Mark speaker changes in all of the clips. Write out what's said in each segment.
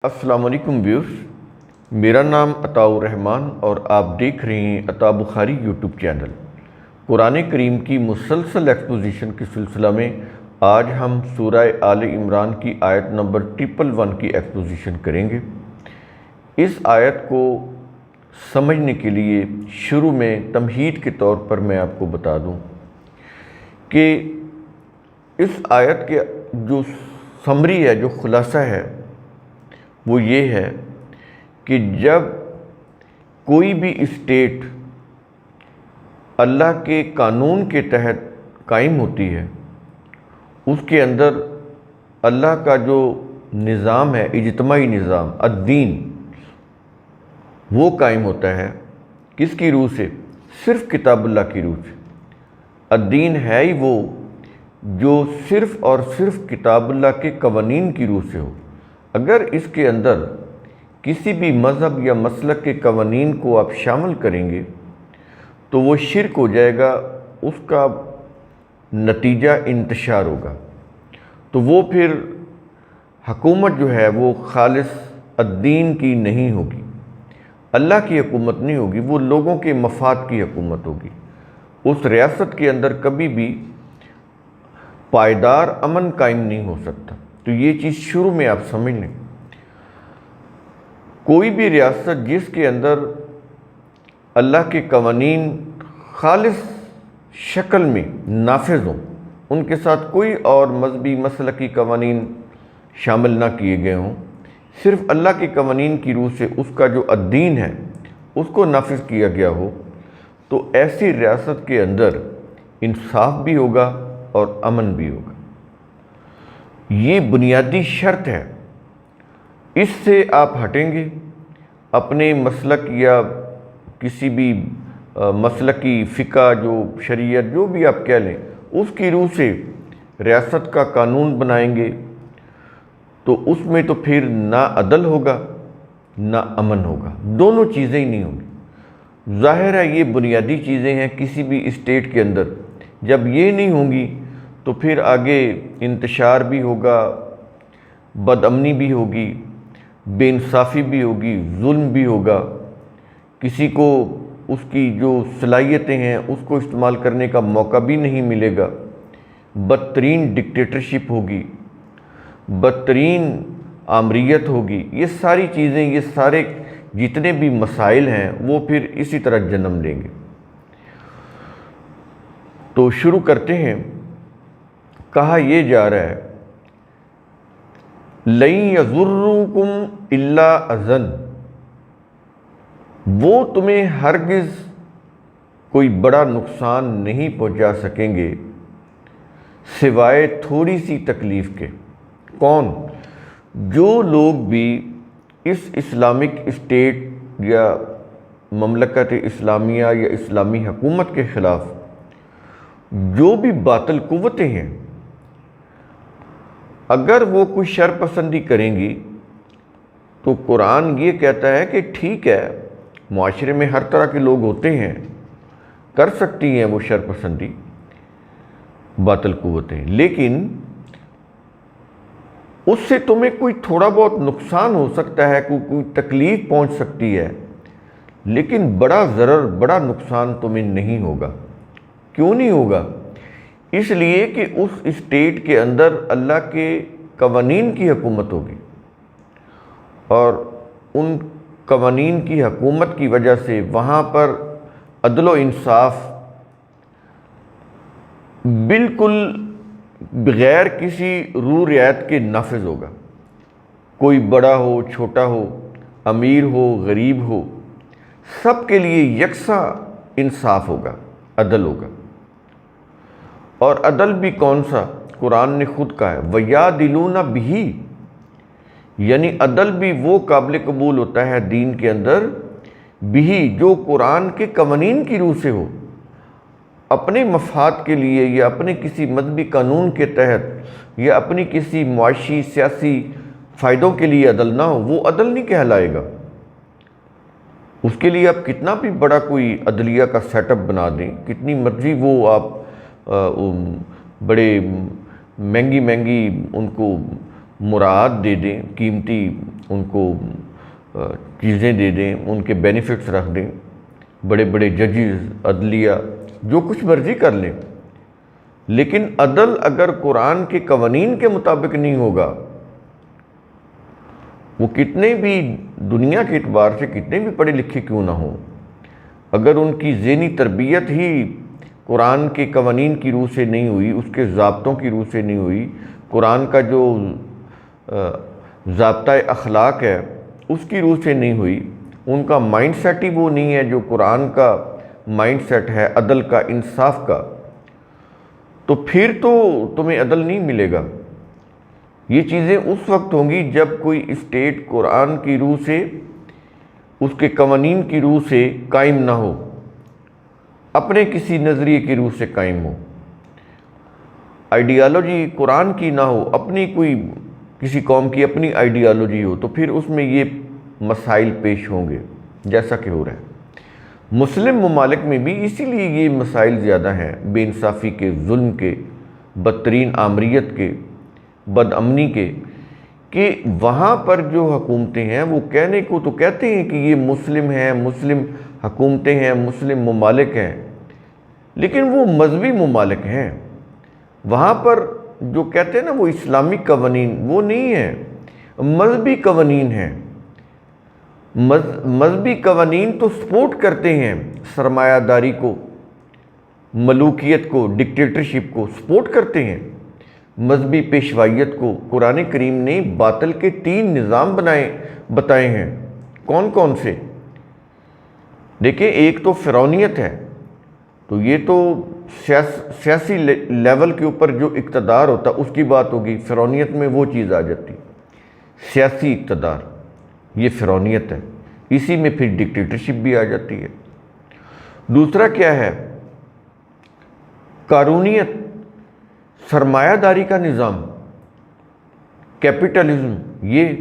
Speaker 1: السلام علیکم ویورز، میرا نام عطاء الرحمن اور آپ دیکھ رہے ہیں عطا بخاری یوٹیوب چینل۔ قرآن کریم کی مسلسل ایکسپوزیشن کے سلسلہ میں آج ہم سورہ آل عمران کی آیت نمبر 111 کی ایکسپوزیشن کریں گے۔ اس آیت کو سمجھنے کے لیے شروع میں تمہید کے طور پر میں آپ کو بتا دوں کہ اس آیت کے جو سمری ہے، جو خلاصہ ہے، وہ یہ ہے کہ جب کوئی بھی اسٹیٹ اللہ کے قانون کے تحت قائم ہوتی ہے، اس کے اندر اللہ کا جو نظام ہے، اجتماعی نظام، الدین، وہ قائم ہوتا ہے۔ کس کی روح سے؟ صرف کتاب اللہ کی روح سے۔ الدین ہے ہی وہ جو صرف اور صرف کتاب اللہ کے قوانین کی روح سے ہو۔ اگر اس کے اندر کسی بھی مذہب یا مسلک کے قوانین کو آپ شامل کریں گے تو وہ شرک ہو جائے گا، اس کا نتیجہ انتشار ہوگا، تو وہ پھر حکومت جو ہے وہ خالص الدین کی نہیں ہوگی، اللہ کی حکومت نہیں ہوگی، وہ لوگوں کے مفاد کی حکومت ہوگی۔ اس ریاست کے اندر کبھی بھی پائیدار امن قائم نہیں ہو سکتا۔ تو یہ چیز شروع میں آپ سمجھ لیں۔ کوئی بھی ریاست جس کے اندر اللہ کے قوانین خالص شکل میں نافذ ہوں، ان کے ساتھ کوئی اور مذہبی مسلکی قوانین شامل نہ کیے گئے ہوں، صرف اللہ کے قوانین کی روح سے اس کا جو الدین ہے اس کو نافذ کیا گیا ہو، تو ایسی ریاست کے اندر انصاف بھی ہوگا اور امن بھی ہوگا۔ یہ بنیادی شرط ہے۔ اس سے آپ ہٹیں گے، اپنے مسلک یا کسی بھی مسلکی فقہ، جو شریعت، جو بھی آپ کہہ لیں، اس کی روح سے ریاست کا قانون بنائیں گے تو اس میں تو پھر نہ عدل ہوگا نہ امن ہوگا، دونوں چیزیں ہی نہیں ہوں گی۔ ظاہر ہے یہ بنیادی چیزیں ہیں کسی بھی اسٹیٹ کے اندر، جب یہ نہیں ہوں گی تو پھر آگے انتشار بھی ہوگا، بد امنی بھی ہوگی، بے انصافی بھی ہوگی، ظلم بھی ہوگا، کسی کو اس کی جو صلاحیتیں ہیں اس کو استعمال کرنے کا موقع بھی نہیں ملے گا، بدترین ڈکٹیٹرشپ ہوگی، بدترین آمریت ہوگی۔ یہ ساری چیزیں، یہ سارے جتنے بھی مسائل ہیں وہ پھر اسی طرح جنم لیں گے۔ تو شروع کرتے ہیں۔ کہا یہ جا رہا ہے لَن يَضُرُّكُمْ إِلَّا أَذًى، وہ تمہیں ہرگز کوئی بڑا نقصان نہیں پہنچا سکیں گے سوائے تھوڑی سی تکلیف کے۔ کون؟ جو لوگ بھی اس اسلامک اسٹیٹ یا مملکت اسلامیہ یا اسلامی حکومت کے خلاف جو بھی باطل قوتیں ہیں، اگر وہ کوئی شر پسندی کریں گی تو قرآن یہ کہتا ہے کہ ٹھیک ہے، معاشرے میں ہر طرح کے لوگ ہوتے ہیں، کر سکتی ہیں وہ شر پسندی باطل قوتیں، لیکن اس سے تمہیں کوئی تھوڑا بہت نقصان ہو سکتا ہے، کوئی تکلیف پہنچ سکتی ہے، لیکن بڑا ضرر، بڑا نقصان تمہیں نہیں ہوگا۔ کیوں نہیں ہوگا؟ اس لیے کہ اس اسٹیٹ کے اندر اللہ کے قوانین کی حکومت ہوگی، اور ان قوانین کی حکومت کی وجہ سے وہاں پر عدل و انصاف بالکل بغیر کسی رو رعایت کے نافذ ہوگا۔ کوئی بڑا ہو، چھوٹا ہو، امیر ہو، غریب ہو، سب کے لیے یکساں انصاف ہوگا، عدل ہوگا۔ اور عدل بھی کون سا؟ قرآن نے خود کہا ہے وَيَعْدِلُونَ بِهِ، یعنی عدل بھی وہ قابل قبول ہوتا ہے دین کے اندر، بھی جو قرآن کے قوانین کی روح سے ہو، اپنے مفاد کے لیے یا اپنے کسی مذہبی قانون کے تحت یا اپنی کسی معاشی سیاسی فائدوں کے لیے عدل نہ ہو، وہ عدل نہیں کہلائے گا۔ اس کے لیے آپ کتنا بھی بڑا کوئی عدلیہ کا سیٹ اپ بنا دیں، کتنی مرضی وہ آپ بڑے مہنگی ان کو مراعات دے دیں، قیمتی ان کو چیزیں دے دیں، ان کے بینیفٹس رکھ دیں، بڑے بڑے ججز، عدلیہ جو کچھ مرضی کر لیں، لیکن عدل اگر قرآن کے قوانین کے مطابق نہیں ہوگا، وہ کتنے بھی دنیا کے اعتبار سے کتنے بھی پڑھے لکھے کیوں نہ ہوں، اگر ان کی ذہنی تربیت ہی قرآن کے قوانین کی روح سے نہیں ہوئی، اس کے ضابطوں کی روح سے نہیں ہوئی، قرآن کا جو ضابطۂ اخلاق ہے اس کی روح سے نہیں ہوئی، ان کا مائنڈ سیٹ ہی وہ نہیں ہے جو قرآن کا مائنڈ سیٹ ہے، عدل کا، انصاف کا، تو پھر تو تمہیں عدل نہیں ملے گا۔ یہ چیزیں اس وقت ہوں گی جب کوئی اسٹیٹ قرآن کی روح سے، اس کے قوانین کی روح سے قائم نہ ہو، اپنے کسی نظریے کی روح سے قائم ہو، آئیڈیالوجی قرآن کی نہ ہو، اپنی کوئی کسی قوم کی اپنی آئیڈیالوجی ہو، تو پھر اس میں یہ مسائل پیش ہوں گے جیسا کہ ہو رہا ہے۔ مسلم ممالک میں بھی اسی لیے یہ مسائل زیادہ ہیں، بے انصافی کے، ظلم کے، بدترین آمریت کے، بد امنی کے، کہ وہاں پر جو حکومتیں ہیں وہ کہنے کو تو کہتے ہیں کہ یہ مسلم ہیں، مسلم حکومتیں ہیں، مسلم ممالک ہیں، لیکن وہ مذہبی ممالک ہیں۔ وہاں پر جو کہتے ہیں نا وہ اسلامی قوانین، وہ نہیں ہیں، مذہبی قوانین ہیں۔ مذہبی قوانین تو سپورٹ کرتے ہیں سرمایہ داری کو، ملوکیت کو، ڈکٹیٹرشپ کو سپورٹ کرتے ہیں، مذہبی پیشوائیت کو۔ قرآن کریم نے باطل کے 3 نظام بتائے ہیں۔ کون کون سے؟ دیکھیں، ایک تو فرعونیت ہے، تو یہ تو سیاسی لیول کے اوپر جو اقتدار ہوتا اس کی بات ہوگی، فرعونیت میں وہ چیز آ جاتی، سیاسی اقتدار، یہ فرعونیت ہے، اسی میں پھر ڈکٹیٹرشپ بھی آ جاتی ہے۔ دوسرا کیا ہے؟ قارونیت، سرمایہ داری کا نظام، کیپٹلزم، یہ،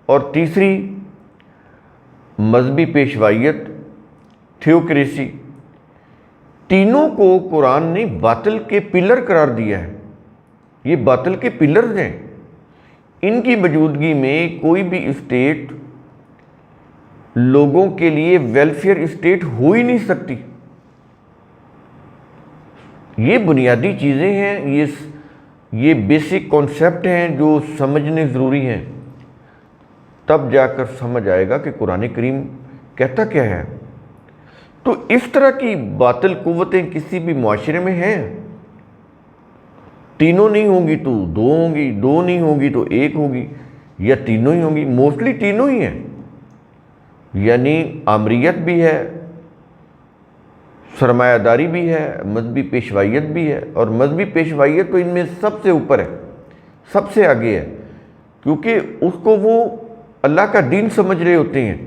Speaker 1: اور تیسری مذہبی پیشوائیت، تھیوکریسی۔ تینوں کو قرآن نے باطل کے پلر قرار دیا ہے، یہ باطل کے پلرز ہیں۔ ان کی موجودگی میں کوئی بھی اسٹیٹ لوگوں کے لیے ویلفیئر اسٹیٹ ہو ہی نہیں سکتی۔ یہ بنیادی چیزیں ہیں، یہ بیسک کانسیپٹ ہیں جو سمجھنے ضروری ہیں، تب جا کر سمجھ آئے گا کہ قرآن کریم کہتا کیا ہے۔ تو اس طرح کی باطل قوتیں کسی بھی معاشرے میں ہیں، تینوں نہیں ہوں گی تو 2 ہوں گی، 2 نہیں ہوں گی تو 1 ہوگی، یا تینوں ہی ہوں گی، موسٹلی تینوں ہی ہیں، یعنی آمریت بھی ہے، سرمایہ داری بھی ہے، مذہبی پیشوائیت بھی ہے، اور مذہبی پیشوائیت تو ان میں سب سے اوپر ہے، سب سے آگے ہے، کیونکہ اس کو وہ اللہ کا دین سمجھ رہے ہوتے ہیں۔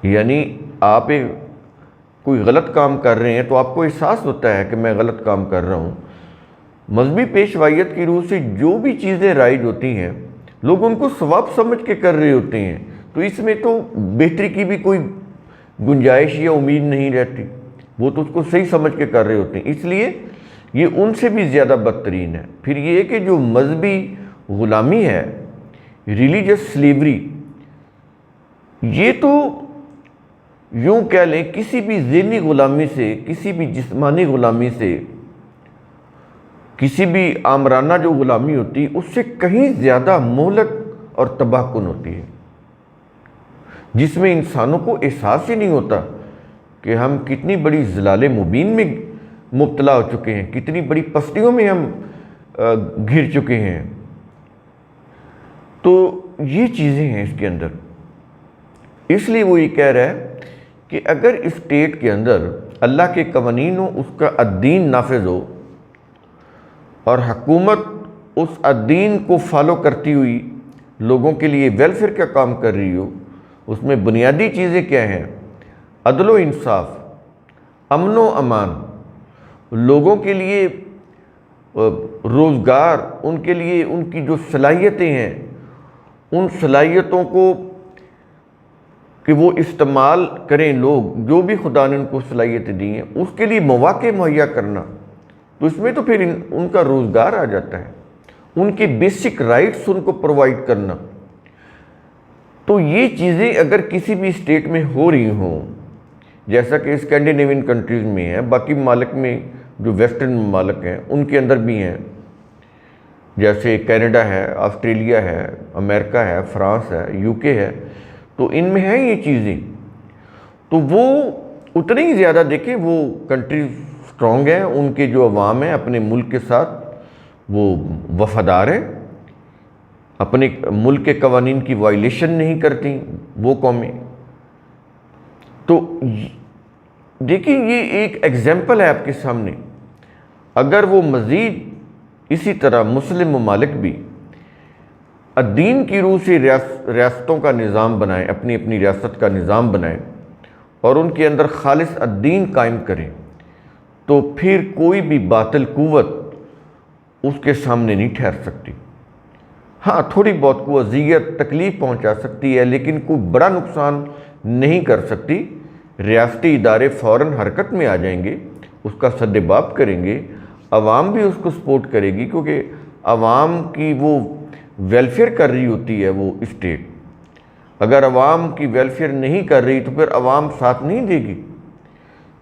Speaker 1: یعنی آپ کوئی غلط کام کر رہے ہیں تو آپ کو احساس ہوتا ہے کہ میں غلط کام کر رہا ہوں۔ مذہبی پیشوائیت کی روح سے جو بھی چیزیں رائج ہوتی ہیں، لوگ ان کو ثواب سمجھ کے کر رہے ہوتے ہیں، تو اس میں تو بہتری کی بھی کوئی گنجائش یا امید نہیں رہتی، وہ تو اس کو صحیح سمجھ کے کر رہے ہوتے ہیں، اس لیے یہ ان سے بھی زیادہ بدترین ہے۔ پھر یہ کہ جو مذہبی غلامی ہے، ریلیجس سلیوری، یہ تو یوں کہہ لیں کسی بھی ذہنی غلامی سے، کسی بھی جسمانی غلامی سے، کسی بھی آمرانہ جو غلامی ہوتی ہے اس سے کہیں زیادہ مہلک اور تباہ کن ہوتی ہے، جس میں انسانوں کو احساس ہی نہیں ہوتا کہ ہم کتنی بڑی ضلال مبین میں مبتلا ہو چکے ہیں، کتنی بڑی پستیوں میں ہم گھر چکے ہیں۔ تو یہ چیزیں ہیں اس کے اندر، اس لیے وہ یہ کہہ رہا ہے کہ اگر اسٹیٹ کے اندر اللہ کے قوانین ہو، اس کا الدین نافذ ہو، اور حکومت اس الدین کو فالو کرتی ہوئی لوگوں کے لیے ویلفیئر کا کام کر رہی ہو، اس میں بنیادی چیزیں کیا ہیں؟ عدل و انصاف، امن و امان، لوگوں کے لیے روزگار، ان کے لیے ان کی جو صلاحیتیں ہیں، ان صلاحیتوں کو کہ وہ استعمال کریں، لوگ جو بھی خدا نے ان کو صلاحیتیں دی ہیں اس کے لیے مواقع مہیا کرنا، تو اس میں تو پھر ان کا روزگار آ جاتا ہے، ان کے بیسک رائٹس ان کو پرووائڈ کرنا. تو یہ چیزیں اگر کسی بھی اسٹیٹ میں ہو رہی ہوں، جیسا کہ اسکینڈینیوین کنٹریز میں ہے، باقی ممالک میں جو ویسٹرن ممالک ہیں ان کے اندر بھی ہیں، جیسے کینیڈا ہے، آسٹریلیا ہے، امریکہ ہے، فرانس ہے، یو کے ہے، تو ان میں ہیں یہ چیزیں. تو وہ اتنی ہی زیادہ دیکھیں وہ کنٹریز سٹرونگ ہیں، ان کے جو عوام ہیں اپنے ملک کے ساتھ وہ وفادار ہیں، اپنے ملک کے قوانین کی وائلیشن نہیں کرتی وہ قومیں. تو دیکھیں یہ ایک ایگزامپل ہے آپ کے سامنے. اگر وہ مزید اسی طرح مسلم ممالک بھی الدین کی روح سے ریاستوں کا نظام بنائیں، اپنی اپنی ریاست کا نظام بنائیں اور ان کے اندر خالص الدین قائم کریں، تو پھر کوئی بھی باطل قوت اس کے سامنے نہیں ٹھہر سکتی. ہاں تھوڑی بہت کو اذیت تکلیف پہنچا سکتی ہے، لیکن کوئی بڑا نقصان نہیں کر سکتی. ریاستی ادارے فوراً حرکت میں آ جائیں گے، اس کا سد باب کریں گے، عوام بھی اس کو سپورٹ کرے گی، کیونکہ عوام کی وہ ویلفیئر کر رہی ہوتی ہے وہ اسٹیٹ. اگر عوام کی ویلفیئر نہیں کر رہی تو پھر عوام ساتھ نہیں دے گی.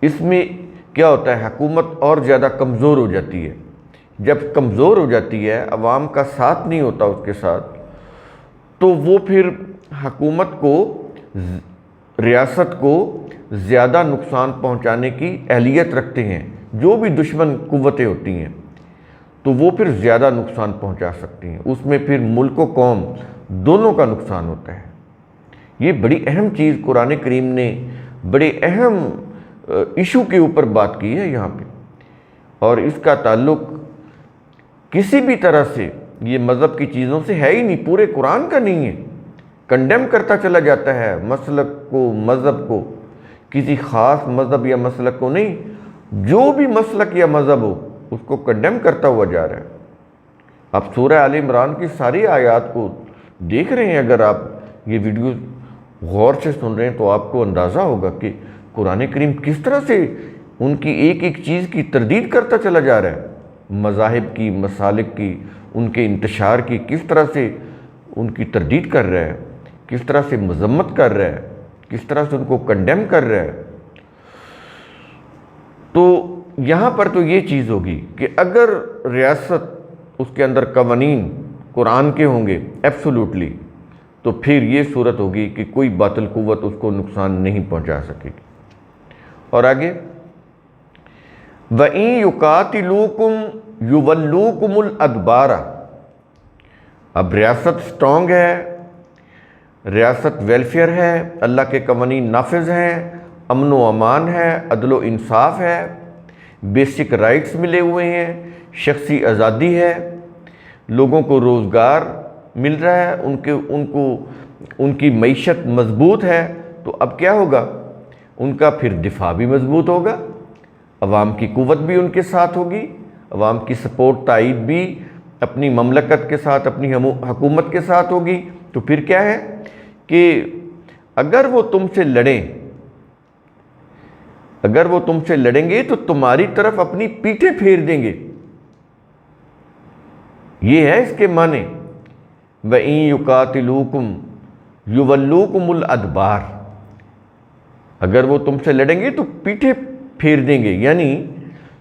Speaker 1: اس میں کیا ہوتا ہے، حکومت اور زیادہ کمزور ہو جاتی ہے. جب کمزور ہو جاتی ہے، عوام کا ساتھ نہیں ہوتا اس کے ساتھ، تو وہ پھر حکومت کو، ریاست کو زیادہ نقصان پہنچانے کی اہلیت رکھتے ہیں. جو بھی دشمن قوتیں ہوتی ہیں تو وہ پھر زیادہ نقصان پہنچا سکتی ہیں. اس میں پھر ملک و قوم دونوں کا نقصان ہوتا ہے. یہ بڑی اہم چیز قرآن کریم نے بڑے اہم ایشو کے اوپر بات کی ہے یہاں پہ، اور اس کا تعلق کسی بھی طرح سے یہ مذہب کی چیزوں سے ہے ہی نہیں، پورے قرآن کا نہیں ہے. کنڈیم کرتا چلا جاتا ہے مسلک کو، مذہب کو، کسی خاص مذہب یا مسلک کو نہیں، جو بھی مسلک یا مذہب ہو اس کو کنڈیم کرتا ہوا جا رہا ہے. آپ سورہ آل عمران کی ساری آیات کو دیکھ رہے ہیں، اگر آپ یہ ویڈیو غور سے سن رہے ہیں تو آپ کو اندازہ ہوگا کہ قرآن کریم کس طرح سے ان کی ایک ایک چیز کی تردید کرتا چلا جا رہا ہے. مذاہب کی، مسالک کی، ان کے انتشار کی کس طرح سے ان کی تردید کر رہا ہے، کس طرح سے مذمت کر رہا ہے، کس طرح سے ان کو کنڈیم کر رہا ہے. تو یہاں پر تو یہ چیز ہوگی کہ اگر ریاست اس کے اندر قوانین قرآن کے ہوں گے ایبسولوٹلی، تو پھر یہ صورت ہوگی کہ کوئی باطل قوت اس کو نقصان نہیں پہنچا سکے گی. اور آگے وَإِن يُقَاتِلُوكُمْ يُوَلُّوكُمُ الْأَدْبَارَ. اب ریاست سٹرونگ ہے، ریاست ویلفیئر ہے، اللہ کے قوانین نافذ ہیں، امن و امان ہے، عدل و انصاف ہے، بیسک رائٹس ملے ہوئے ہیں، شخصی آزادی ہے، لوگوں کو روزگار مل رہا ہے، ان کی معیشت مضبوط ہے. تو اب کیا ہوگا، ان کا پھر دفاع بھی مضبوط ہوگا، عوام کی قوت بھی ان کے ساتھ ہوگی، عوام کی سپورٹ تائید بھی اپنی مملکت کے ساتھ، اپنی حکومت کے ساتھ ہوگی. تو پھر کیا ہے کہ اگر وہ تم سے لڑیں گے تو تمہاری طرف اپنی پیٹھیں پھیر دیں گے. یہ ہے اس کے معنی وَإِن يُقَاتِلُوكُمْ يُوَلُّوكُمُ الْأَدْبَارَ. اگر وہ تم سے لڑیں گے تو پیٹھیں پھیر دیں گے، یعنی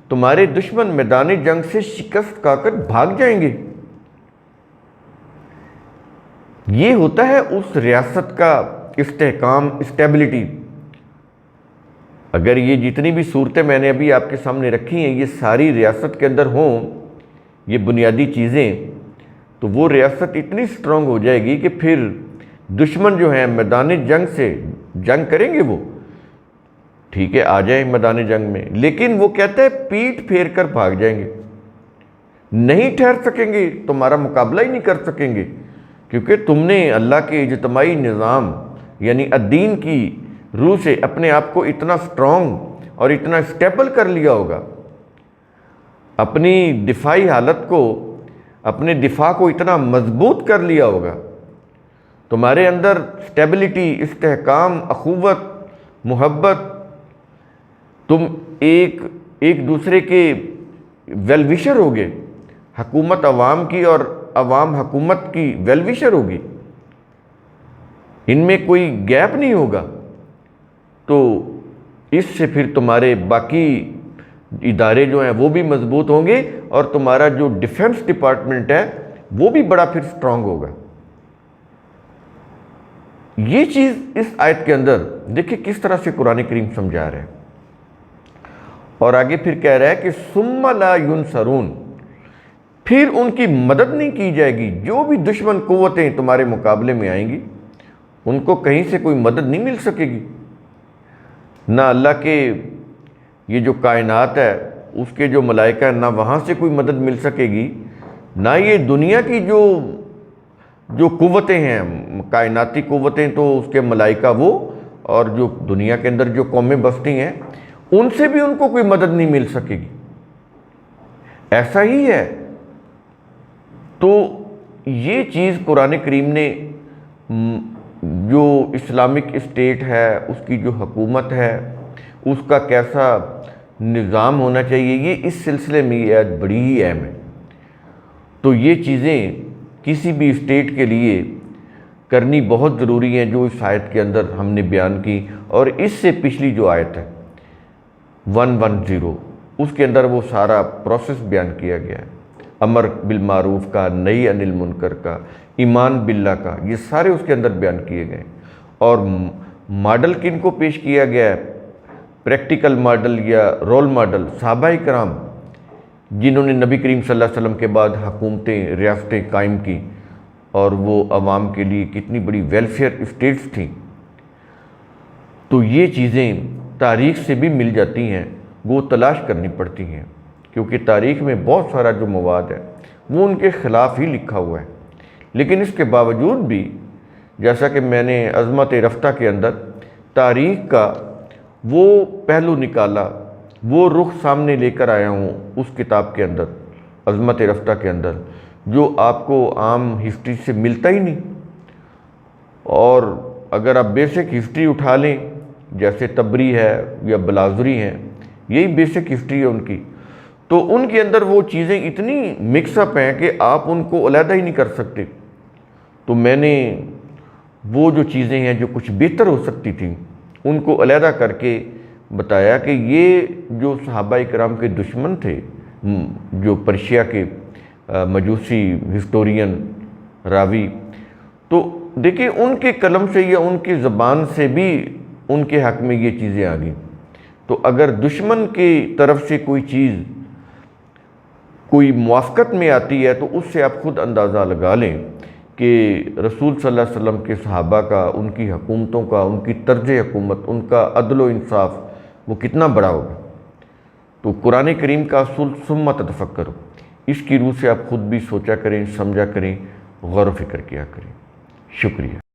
Speaker 1: تمہارے دشمن میدان جنگ سے شکست کھا کر بھاگ جائیں گے. یہ ہوتا ہے اس ریاست کا استحکام، اسٹیبلٹی. اگر یہ جتنی بھی صورتیں میں نے ابھی آپ کے سامنے رکھی ہیں یہ ساری ریاست کے اندر ہوں، یہ بنیادی چیزیں، تو وہ ریاست اتنی سٹرونگ ہو جائے گی کہ پھر دشمن جو ہیں میدان جنگ سے جنگ کریں گے، وہ ٹھیک ہے آ جائیں میدان جنگ میں، لیکن وہ کہتا ہے پیٹ پھیر کر بھاگ جائیں گے، نہیں ٹھہر سکیں گے، تمہارا مقابلہ ہی نہیں کر سکیں گے، کیونکہ تم نے اللہ کے اجتماعی نظام یعنی الدین کی روح سے اپنے آپ کو اتنا سٹرونگ اور اتنا اسٹیبل کر لیا ہوگا، اپنی دفاعی حالت کو، اپنے دفاع کو اتنا مضبوط کر لیا ہوگا، تمہارے اندر اسٹیبلٹی، استحکام، اخوت، محبت، تم ایک دوسرے کے ویل وشر ہوگے، حکومت عوام کی اور عوام حکومت کی ویل وشر ہوگی، ان میں کوئی گیپ نہیں ہوگا، تو اس سے پھر تمہارے باقی ادارے جو ہیں وہ بھی مضبوط ہوں گے، اور تمہارا جو ڈیفنس ڈپارٹمنٹ ہے وہ بھی بڑا پھر سٹرونگ ہوگا۔ یہ چیز اس آیت کے اندر دیکھیں کس طرح سے قرآن کریم سمجھا رہا ہے، اور آگے پھر کہہ رہا ہے کہ ثم لا ینصرون، پھر ان کی مدد نہیں کی جائے گی۔ جو بھی دشمن قوتیں تمہارے مقابلے میں آئیں گی ان کو کہیں سے کوئی مدد نہیں مل سکے گی، نہ اللہ کے یہ جو کائنات ہے اس کے جو ملائکہ ہیں، نہ وہاں سے کوئی مدد مل سکے گی، نہ یہ دنیا کی جو قوتیں ہیں، کائناتی قوتیں تو اس کے ملائکہ وہ، اور جو دنیا کے اندر جو قومیں بستی ہیں ان سے بھی ان کو کوئی مدد نہیں مل سکے گی۔ ایسا ہی ہے۔ تو یہ چیز قرآن کریم نے جو اسلامک اسٹیٹ ہے، اس کی جو حکومت ہے، اس کا کیسا نظام ہونا چاہیے، یہ اس سلسلے میں یہ آیت بڑی ہی اہم ہے۔ تو یہ چیزیں کسی بھی اسٹیٹ کے لیے کرنی بہت ضروری ہیں جو اس آیت کے اندر ہم نے بیان کی، اور اس سے پچھلی جو آیت ہے 110 اس کے اندر وہ سارا پروسیس بیان کیا گیا ہے، امر بالمعروف کا، نہی عن المنکر کا، ایمان باللہ کا، یہ سارے اس کے اندر بیان کیے گئے، اور ماڈل کن کو پیش کیا گیا ہے، پریکٹیکل ماڈل یا رول ماڈل صحابہ کرام، جنہوں نے نبی کریم صلی اللہ علیہ وسلم کے بعد حکومتیں، ریاستیں قائم کی، اور وہ عوام کے لیے کتنی بڑی ویلفیئر اسٹیٹس تھیں۔ تو یہ چیزیں تاریخ سے بھی مل جاتی ہیں، وہ تلاش کرنی پڑتی ہیں، کیونکہ تاریخ میں بہت سارا جو مواد ہے وہ ان کے خلاف ہی لکھا ہوا ہے۔ لیکن اس کے باوجود بھی جیسا کہ میں نے عظمت رفتہ کے اندر تاریخ کا وہ پہلو نکالا، وہ رخ سامنے لے کر آیا ہوں اس کتاب کے اندر، عظمت رفتہ کے اندر، جو آپ کو عام ہسٹری سے ملتا ہی نہیں۔ اور اگر آپ بیسک ہسٹری اٹھا لیں جیسے تبری ہے یا بلازری ہیں، یہی بیسک ہسٹری ہے ان کی، تو ان کے اندر وہ چیزیں اتنی مکس اپ ہیں کہ آپ ان کو علیحدہ ہی نہیں کر سکتے۔ تو میں نے وہ جو چیزیں ہیں جو کچھ بہتر ہو سکتی تھیں ان کو علیحدہ کر کے بتایا کہ یہ جو صحابہ کرام کے دشمن تھے، جو پرشیا کے مجوسی ہسٹورین راوی، تو دیکھیں ان کے قلم سے یا ان کی زبان سے بھی ان کے حق میں یہ چیزیں آ گئیں۔ تو اگر دشمن کی طرف سے کوئی چیز کوئی موافقت میں آتی ہے تو اس سے آپ خود اندازہ لگا لیں کہ رسول صلی اللہ علیہ وسلم کے صحابہ کا، ان کی حکومتوں کا، ان کی طرز حکومت، ان کا عدل و انصاف وہ کتنا بڑا ہوگا۔ تو قرآن کریم کا اصول ثم تفکروا، اس کی روح سے آپ خود بھی سوچا کریں، سمجھا کریں، غور و فکر کیا کریں۔ شکریہ۔